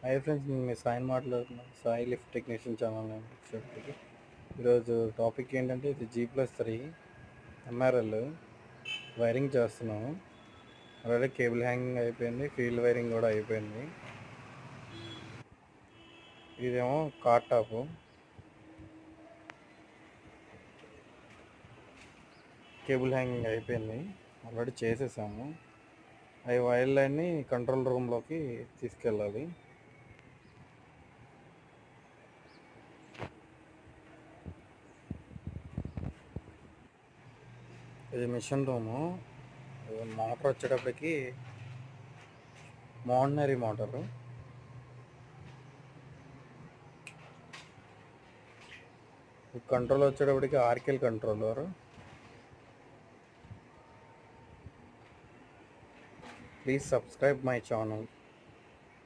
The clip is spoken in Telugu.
హాయ్ ఫ్రెండ్స్, నేను మీ సాయిని మాట్లాడుతున్నాను. సాయి లిఫ్ట్ టెక్నీషియన్ ఛానల్ ఎపిసోడ్కి ఈరోజు టాపిక్ ఏంటంటే ఇది G+3 ఎంఆర్ఎల్ వైరింగ్ చేస్తున్నాము. అలాగే కేబుల్ హ్యాంగింగ్ అయిపోయింది, ఫీల్డ్ వైరింగ్ కూడా అయిపోయింది. ఇదేమో కార్ టాపు, కేబుల్ హ్యాంగింగ్ అయిపోయింది, ఆల్రెడీ చేసేసాము. అవి వైర్లన్నీ కంట్రోల్ రూమ్లోకి తీసుకెళ్ళాలి. ఇది మిషన్ రూము. మోటార్ వచ్చేటప్పటికి మోడనరీ మోటారు. కంట్రోల్ వచ్చేటప్పటికి ఆర్కెల్ controller. Please subscribe my channel.